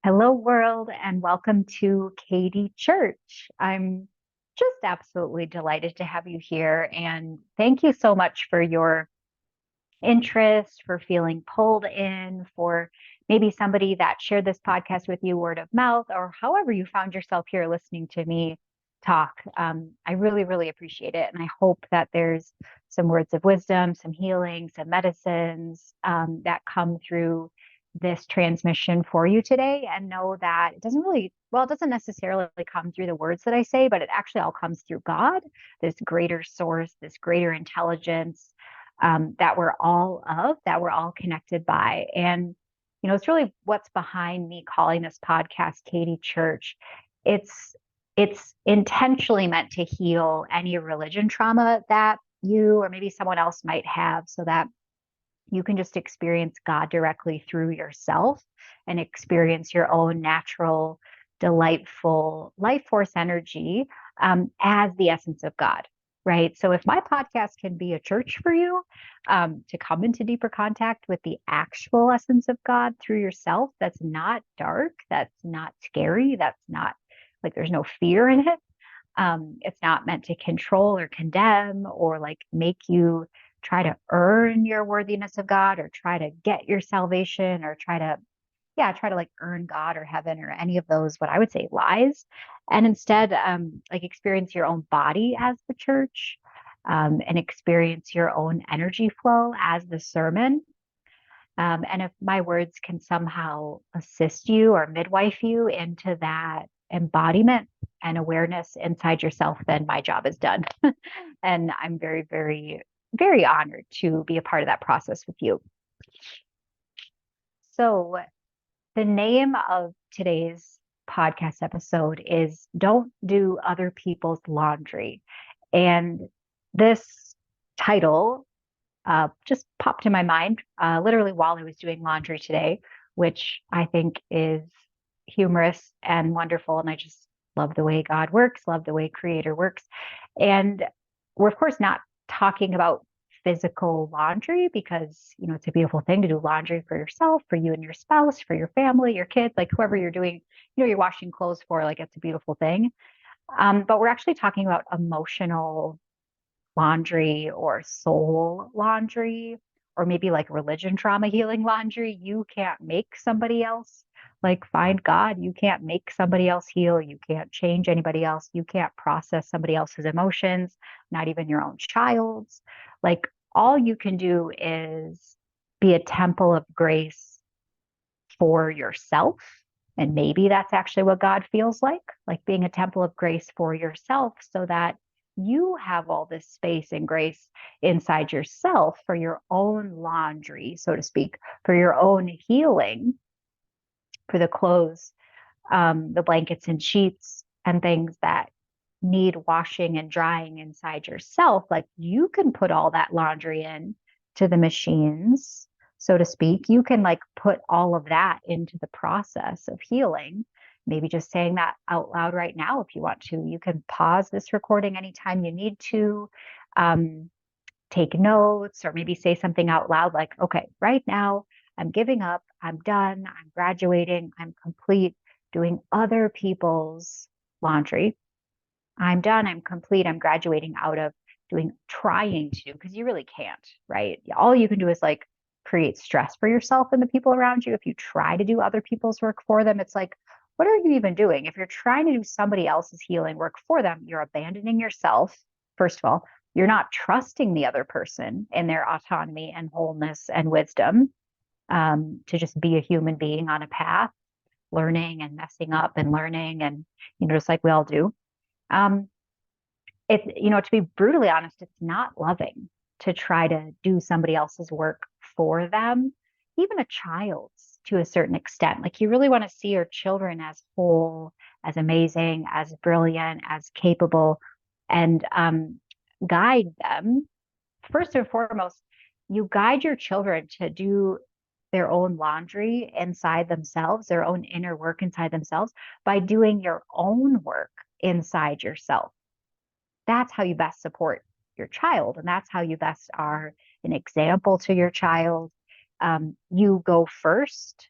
Hello, world, and welcome to Katie Church. I'm just absolutely delighted to have you here. And thank you so much for your interest, for feeling pulled in, for maybe somebody that shared this podcast with you word of mouth, or however you found yourself here listening to me talk. I really, really appreciate it. And I hope that there's some words of wisdom, some healing, some medicines that come through this transmission for you today. And know that it doesn't really, well, it doesn't necessarily come through the words that I say, but it actually all comes through God, this greater source, this greater intelligence that we're all of, that we're all connected by. And, it's really what's behind me calling this podcast Katie Church. It's intentionally meant to heal any religion trauma that you or maybe someone else might have so that you can just experience God directly through yourself and experience your own natural, delightful life force energy as the essence of God. Right. So if my podcast can be a church for you to come into deeper contact with the actual essence of God through yourself, that's not dark, that's not scary, that's not like there's no fear in it. It's not meant to control or condemn or like make you try to earn your worthiness of God or try to get your salvation or try to like earn God or heaven or any of those, what I would say lies. And instead, like experience your own body as the church and experience your own energy flow as the sermon. And if my words can somehow assist you or midwife you into that embodiment and awareness inside yourself, then my job is done. And I'm very, very, very honored to be a part of that process with you. So, the name of today's podcast episode is Don't Do Other People's Laundry. And this title just popped in my mind literally while I was doing laundry today, which I think is humorous and wonderful. And I just love the way God works, love the way Creator works. And we're, of course, not talking about physical laundry because, it's a beautiful thing to do laundry for yourself, for you and your spouse, for your family, your kids, like whoever you're doing, you're washing clothes for, like it's a beautiful thing. But we're actually talking about emotional laundry or soul laundry, or maybe like religion trauma healing laundry. You can't make somebody else like find God. You can't make somebody else heal. You can't change anybody else. You can't process somebody else's emotions, not even your own child's. Like all you can do is be a temple of grace for yourself. And maybe that's actually what God feels like being a temple of grace for yourself so that you have all this space and grace inside yourself for your own laundry, so to speak, for your own healing, for the clothes, the blankets and sheets and things that need washing and drying inside yourself. Like you can put all that laundry in to the machines, so to speak. You can like put all of that into the process of healing. Maybe just saying that out loud right now if you want to. You can pause this recording anytime you need to. Take notes or maybe say something out loud like, okay, right now I'm giving up, I'm done, I'm graduating, I'm complete doing other people's laundry. I'm done, I'm complete, I'm graduating out of trying to, because you really can't, right? All you can do is like create stress for yourself and the people around you. If you try to do other people's work for them, it's like, what are you even doing? If you're trying to do somebody else's healing work for them, you're abandoning yourself, first of all. You're not trusting the other person in their autonomy and wholeness and wisdom to just be a human being on a path, learning and messing up and learning, and just like we all do. It's to be brutally honest, it's not loving to try to do somebody else's work for them, even a child's to a certain extent. Like you really want to see your children as whole, as amazing, as brilliant, as capable, and guide them. First and foremost, you guide your children to do their own laundry inside themselves, their own inner work inside themselves by doing your own work inside yourself. That's how you best support your child. And that's how you best are an example to your child. You go first,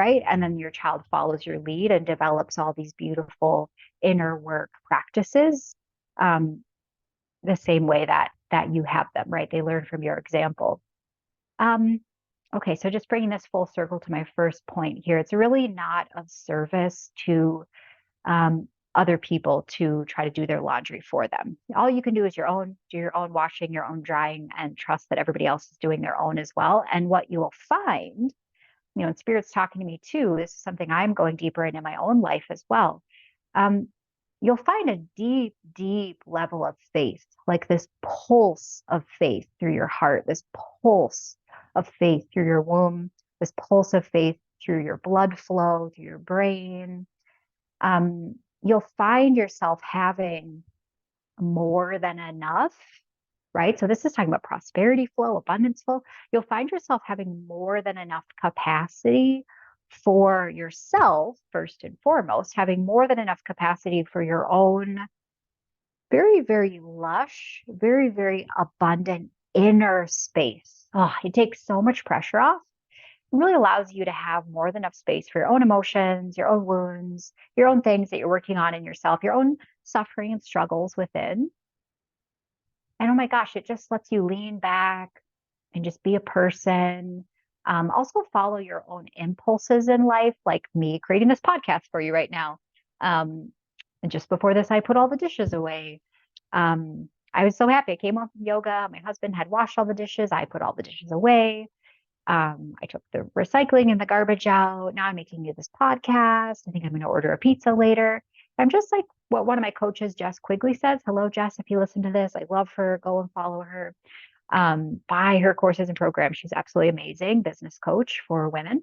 right? And then your child follows your lead and develops all these beautiful inner work practices, um, the same way that you have them, right? They learn from your example. Um, okay, so just bringing this full circle to my first point here, it's really not of service to um, other people to try to do their laundry for them. All you can do is do your own washing, your own drying, and trust that everybody else is doing their own as well. And what you will find, and Spirit's talking to me too, this is something I'm going deeper in my own life as well. Um, you'll find a deep, deep level of faith, like this pulse of faith through your heart, this pulse of faith through your womb, this pulse of faith through your blood flow, through your brain. You'll find yourself having more than enough, right? So this is talking about prosperity flow, abundance flow. You'll find yourself having more than enough capacity for yourself, first and foremost, having more than enough capacity for your own very, very lush, very, very abundant inner space. Oh, it takes so much pressure off. It really allows you to have more than enough space for your own emotions, your own wounds, your own things that you're working on in yourself, your own suffering and struggles within. And oh my gosh, it just lets you lean back and just be a person. Also follow your own impulses in life, like me creating this podcast for you right now. And just before this, I put all the dishes away. I was so happy. I came home from yoga. My husband had washed all the dishes. I put all the dishes away. I took the recycling and the garbage out. Now I'm making you this podcast. I think I'm going to order a pizza later. I'm just like what one of my coaches, Jess Quigley, says. Hello, Jess. If you listen to this, I love her. Go and follow her. Buy her courses and programs. She's absolutely amazing business coach for women.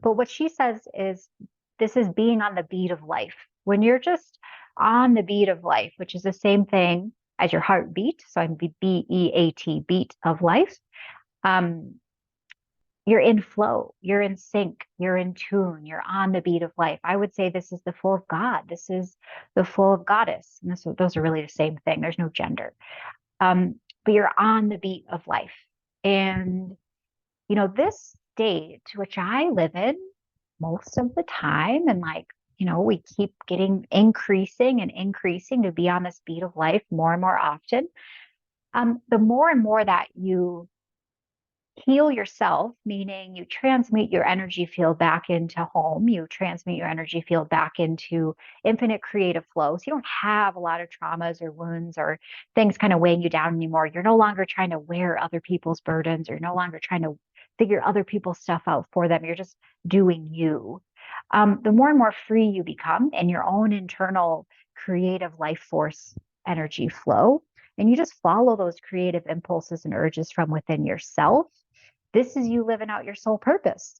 But what she says is this is being on the beat of life. When you're just on the beat of life, which is the same thing as your heartbeat. So I'm BEAT, beat of life. You're in flow, you're in sync, you're in tune, you're on the beat of life. I would say this is the flow of God. This is the flow of goddess. And those are really the same thing. There's no gender. But you're on the beat of life. And, this state, which I live in most of the time, and we keep getting increasing and increasing to be on this beat of life more and more often. The more and more that you heal yourself, meaning you transmute your energy field back into home, you transmute your energy field back into infinite creative flow. So you don't have a lot of traumas or wounds or things kind of weighing you down anymore. You're no longer trying to wear other people's burdens. You're no longer trying to figure other people's stuff out for them. You're just doing you. The more and more free you become in your own internal creative life force energy flow, and you just follow those creative impulses and urges from within yourself, this is you living out your soul purpose.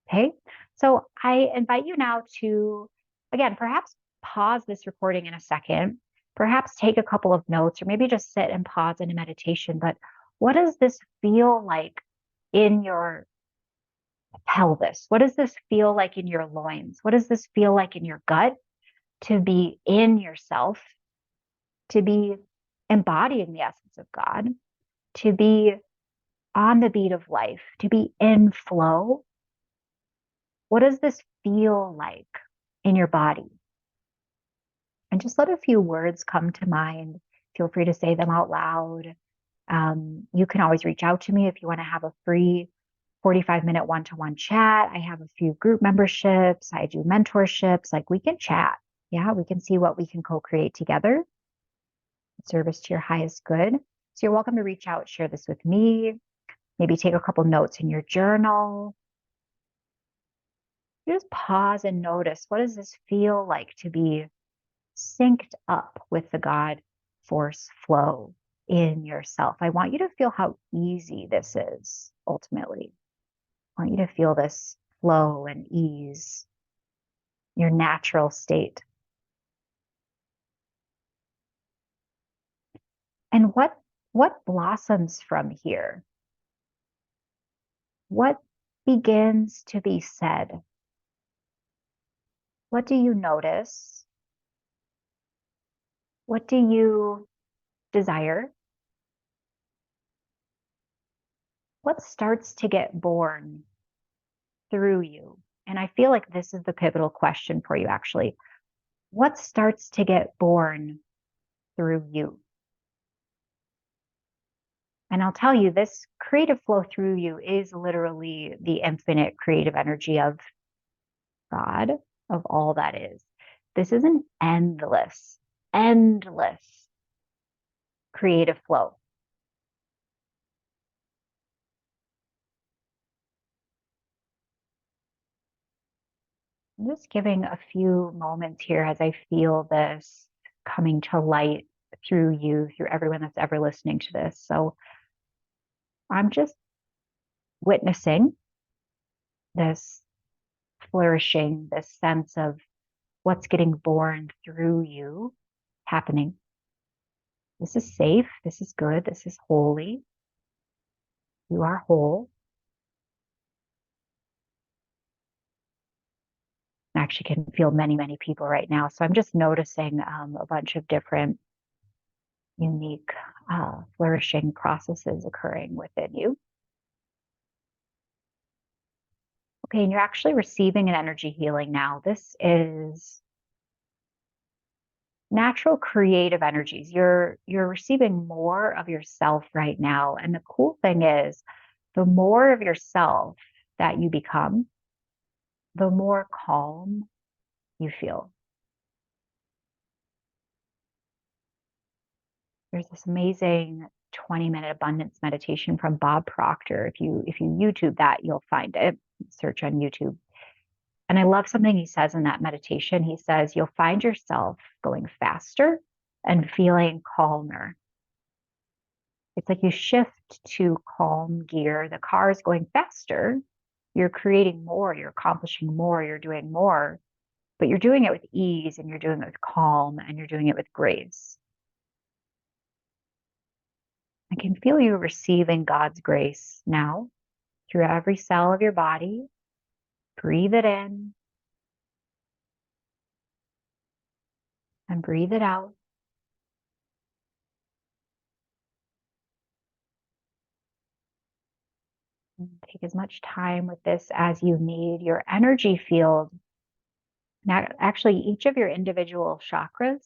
Okay. So I invite you now to, again, perhaps pause this recording in a second, perhaps take a couple of notes, or maybe just sit and pause in a meditation. But what does this feel like in your pelvis? What does this feel like in your loins? What does this feel like in your gut to be in yourself, to be embodying the essence of God, to be on the beat of life, to be in flow? What does this feel like in your body? And just let a few words come to mind. Feel free to say them out loud. You can always reach out to me if you want to have a free 45-minute one-to-one chat. I have a few group memberships. I do mentorships. Like we can chat. Yeah, we can see what we can co-create together. Service to your highest good. So you're welcome to reach out, share this with me. Maybe take a couple notes in your journal. You just pause and notice, what does this feel like to be synced up with the God force flow in yourself? I want you to feel how easy this is ultimately. I want you to feel this flow and ease, your natural state. And what blossoms from here? What begins to be said? What do you notice? What do you desire? What starts to get born through you? And I feel like this is the pivotal question for you, actually. What starts to get born through you? And I'll tell you, this creative flow through you is literally the infinite creative energy of God, of all that is. This is an endless creative flow. I'm just giving a few moments here as I feel this coming to light through you, through everyone that's ever listening to this. So I'm just witnessing this flourishing, this sense of what's getting born through you happening. This is safe. This is good. This is holy. You are whole. I actually can feel many people right now. So I'm just noticing a bunch of different unique flourishing processes occurring within you. Okay, and you're actually receiving an energy healing now. This is natural creative energies. You're receiving more of yourself right now. And the cool thing is, the more of yourself that you become, the more calm you feel. There's this amazing 20-minute abundance meditation from Bob Proctor. If you YouTube that, you'll find it. Search on YouTube. And I love something he says in that meditation. He says, you'll find yourself going faster and feeling calmer. It's like you shift to calm gear. The car is going faster. You're creating more, you're accomplishing more, you're doing more, but you're doing it with ease and you're doing it with calm and you're doing it with grace. I can feel you receiving God's grace now through every cell of your body. Breathe it in and breathe it out. And take as much time with this as you need. Your energy field, now actually each of your individual chakras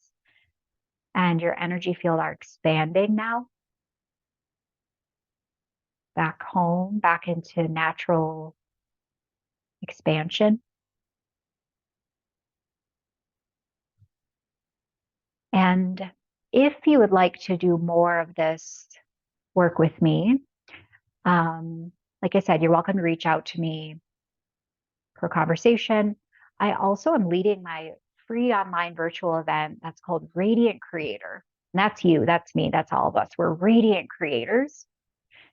and your energy field are expanding now. Back home, back into natural expansion. And if you would like to do more of this work with me, like I said, you're welcome to reach out to me for conversation. I also am leading my free online virtual event that's called Radiant Creator. And that's you, that's me, that's all of us. We're radiant creators.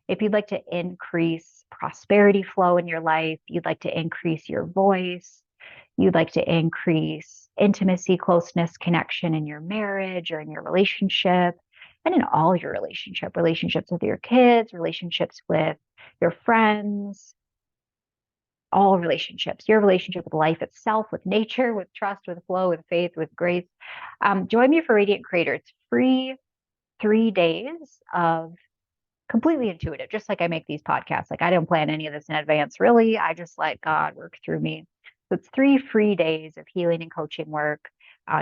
If you'd like to increase prosperity flow in your life, you'd like to increase your voice, you'd like to increase intimacy, closeness, connection in your marriage or in your relationship, and in all your relationships with your kids, relationships with your friends, all relationships, your relationship with life itself, with nature, with trust, with flow, with faith, with grace. Join me for Radiant Creator. It's free 3 days of completely intuitive, just like I make these podcasts. Like I don't plan any of this in advance, really. I just let God work through me. So it's 3 free days of healing and coaching work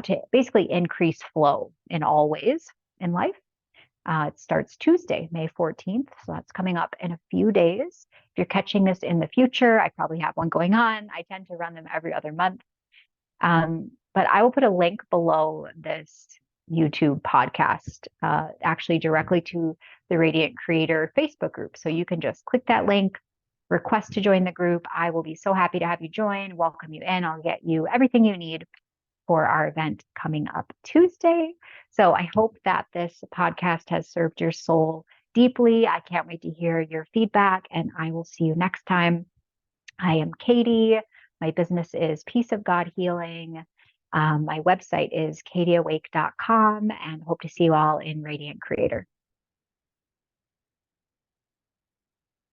to basically increase flow in all ways in life. It starts Tuesday, May 14th. So that's coming up in a few days. If you're catching this in the future, I probably have one going on. I tend to run them every other month. But I will put a link below this YouTube podcast, actually directly to the Radiant Creator Facebook group. So you can just click that link, request to join the group. I will be so happy to have you join, welcome you in. I'll get you everything you need for our event coming up Tuesday. So I hope that this podcast has served your soul deeply. I can't wait to hear your feedback, and I will see you next time. I am Katie. My business is Peace of God Healing. My website is katieawake.com, and hope to see you all in Radiant Creator.